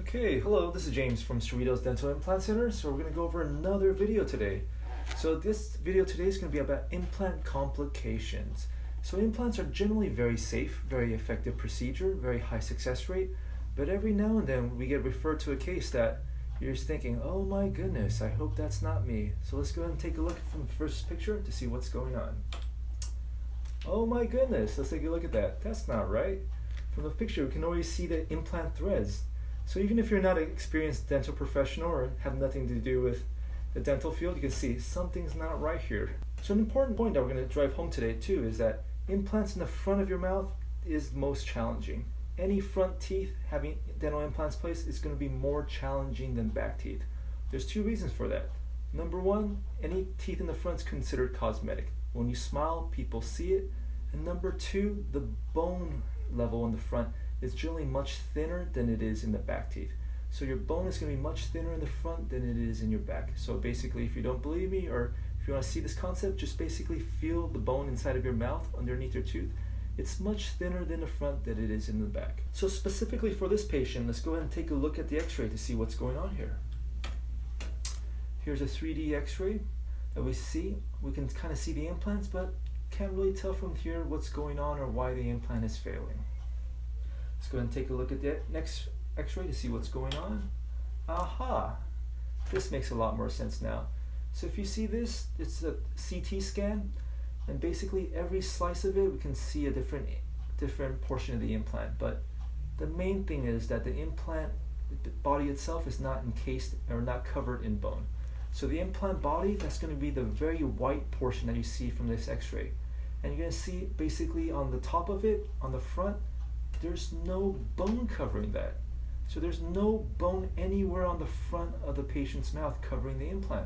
Okay, hello, this is James from Cerritos Dental Implant Center. So we're going to go over another video today. So this video today is going to be about implant complications. So implants are generally very safe, very effective procedure, very high success rate, but every now and then we get referred to a case that you're just thinking, oh my goodness, I hope that's not me. So let's go ahead and take a look from the first picture to see what's going on. Oh my goodness, let's take a look at that. That's not right. From the picture we can always see the implant threads. So even if you're not an experienced dental professional or have nothing to do with the dental field, you can see something's not right here. So an important point that we're going to drive home today too is that implants in the front of your mouth is most challenging. Any front teeth having dental implants placed is going to be more challenging than back teeth. There's two reasons for that. Number one, any teeth in the front is considered cosmetic. When you smile, people see it. And number two, the bone level in the front is generally much thinner than it is in the back teeth. So your bone is going to be much thinner in the front than it is in your back. So basically, if you don't believe me or if you want to see this concept, just basically feel the bone inside of your mouth underneath your tooth. It's much thinner than the front than it is in the back. So specifically for this patient, let's go ahead and take a look at the x-ray to see what's going on here. Here's a 3D x-ray that we see. We can kind of see the implants, but can't really tell from here what's going on or why the implant is failing. Let's go ahead and take a look at the next x-ray to see what's going on. Aha! This makes a lot more sense now. So if you see this, it's a CT scan, and basically every slice of it we can see a different portion of the implant. But the main thing is that the implant body itself is not encased or not covered in bone. So the implant body, that's going to be the very white portion that you see from this x-ray. And you're going to see basically on the top of it, on the front, there's no bone covering that. So there's no bone anywhere on the front of the patient's mouth covering the implant.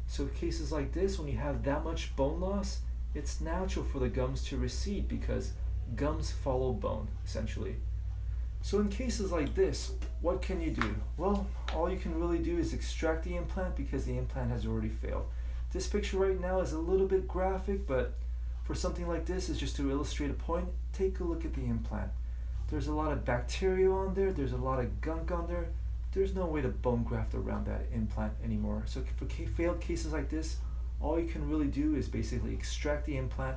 So cases like this, when you have that much bone loss, it's natural for the gums to recede because gums follow bone, essentially. So in cases like this, what can you do? Well, all you can really do is extract the implant because the implant has already failed. This picture right now is a little bit graphic, but for something like this, is just to illustrate a point. Take a look at the implant. There's a lot of bacteria on there, there's a lot of gunk on there. There's no way to bone graft around that implant anymore. So for failed cases like this, all you can really do is basically extract the implant,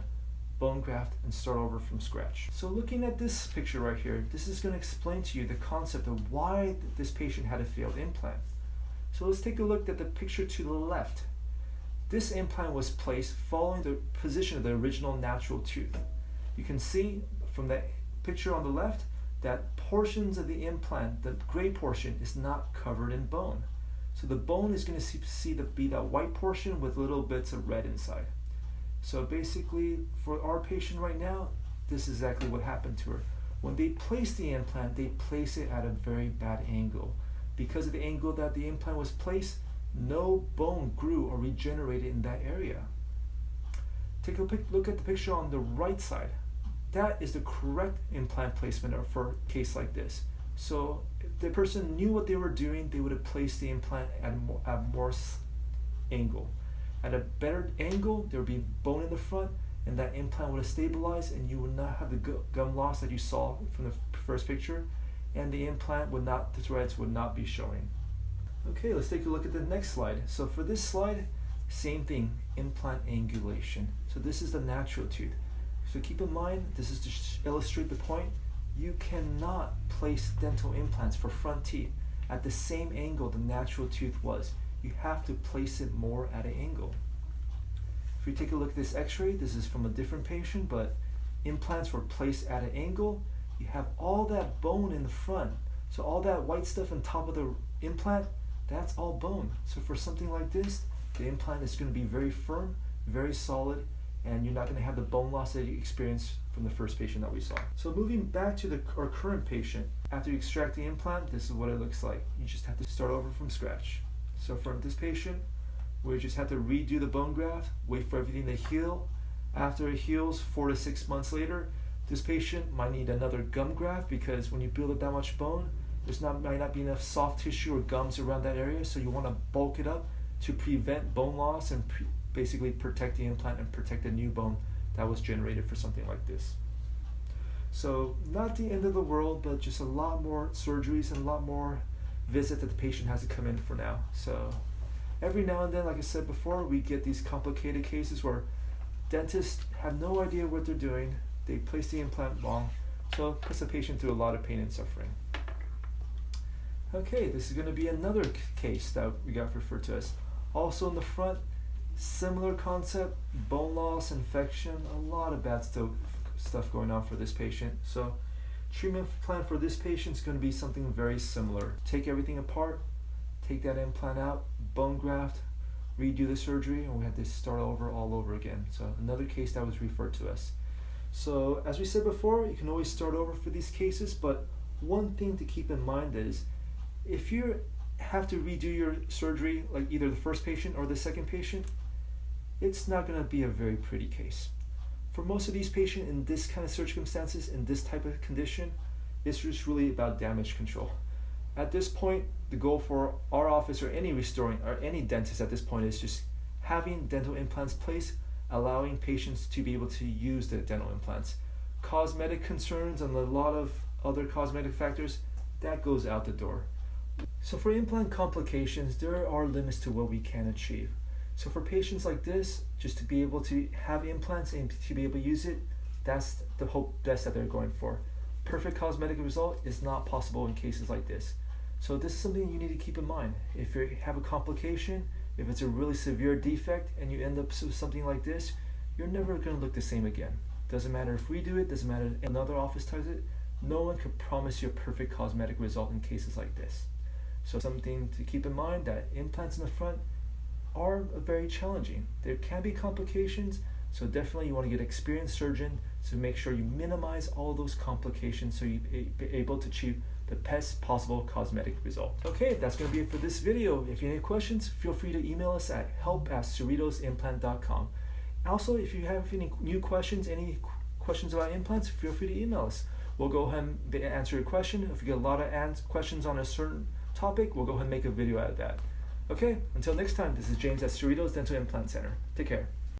bone graft, and start over from scratch. So looking at this picture right here, this is going to explain to you the concept of why this patient had a failed implant. So let's take a look at the picture to the left. This implant was placed following the position of the original natural tooth. You can see from the picture on the left that portions of the implant, the gray portion, is not covered in bone. So the bone is going to be that white portion with little bits of red inside. So basically, for our patient right now, this is exactly what happened to her. When they place the implant, they place it at a very bad angle. Because of the angle that the implant was placed, no bone grew or regenerated in that area. Take a look at the picture on the right side. That is the correct implant placement for a case like this. So if the person knew what they were doing, they would have placed the implant at a more angle. At a better angle, there would be bone in the front, and that implant would have stabilized, and you would not have the gum loss that you saw from the first picture, and the implant would not, the threads would not be showing. Okay, let's take a look at the next slide. So for this slide, same thing, implant angulation. So this is the natural tooth. So keep in mind, this is to illustrate the point, you cannot place dental implants for front teeth at the same angle the natural tooth was. You have to place it more at an angle. If you take a look at this x-ray, this is from a different patient, but implants were placed at an angle. You have all that bone in the front. So all that white stuff on top of the implant, that's all bone. So for something like this, the implant is going to be very firm, very solid, and you're not going to have the bone loss that you experienced from the first patient that we saw. So moving back to our current patient, after you extract the implant, this is what it looks like. You just have to start over from scratch. So for this patient, we just have to redo the bone graft, wait for everything to heal. After it heals, 4 to 6 months later, this patient might need another gum graft because when you build up that much bone, might not be enough soft tissue or gums around that area, so you want to bulk it up to prevent bone loss and basically protect the implant and protect the new bone that was generated for something like this. So not the end of the world, but just a lot more surgeries and a lot more visit that the patient has to come in for now. So every now and then, like I said before, we get these complicated cases where dentists have no idea what they're doing. They place the implant wrong, so it puts the patient through a lot of pain and suffering. Okay, this is going to be another case that we got referred to us. Also in the front, similar concept, bone loss, infection, a lot of bad stuff going on for this patient. So treatment plan for this patient is going to be something very similar. Take everything apart, take that implant out, bone graft, redo the surgery, and we had to start over all over again. So another case that was referred to us. So as we said before, you can always start over for these cases, but one thing to keep in mind is if you have to redo your surgery, like either the first patient or the second patient, it's not going to be a very pretty case. For most of these patients in this kind of circumstances, in this type of condition, it's just really about damage control. At this point, the goal for our office or any restoring or any dentist at this point is just having dental implants placed, allowing patients to be able to use the dental implants. Cosmetic concerns and a lot of other cosmetic factors, that goes out the door. So for implant complications, there are limits to what we can achieve. So for patients like this, just to be able to have implants and to be able to use it, that's the best that they're going for. Perfect cosmetic result is not possible in cases like this. So this is something you need to keep in mind. If you have a complication, if it's a really severe defect and you end up with something like this, you're never going to look the same again. Doesn't matter if we do it, doesn't matter if another office does it, no one can promise you a perfect cosmetic result in cases like this. So something to keep in mind, that implants in the front are very challenging. There can be complications, so definitely you want to get an experienced surgeon to make sure you minimize all those complications so you're able to achieve the best possible cosmetic result. Okay, that's going to be it for this video. If you have any questions, feel free to email us at help@cerritosimplant.com. Also, if you have any new questions, any questions about implants, feel free to email us. We'll go ahead and answer your question. If you get a lot of questions on a certain topic, we'll go ahead and make a video out of that. Okay, until next time, this is James at Cerritos Dental Implant Center. Take care.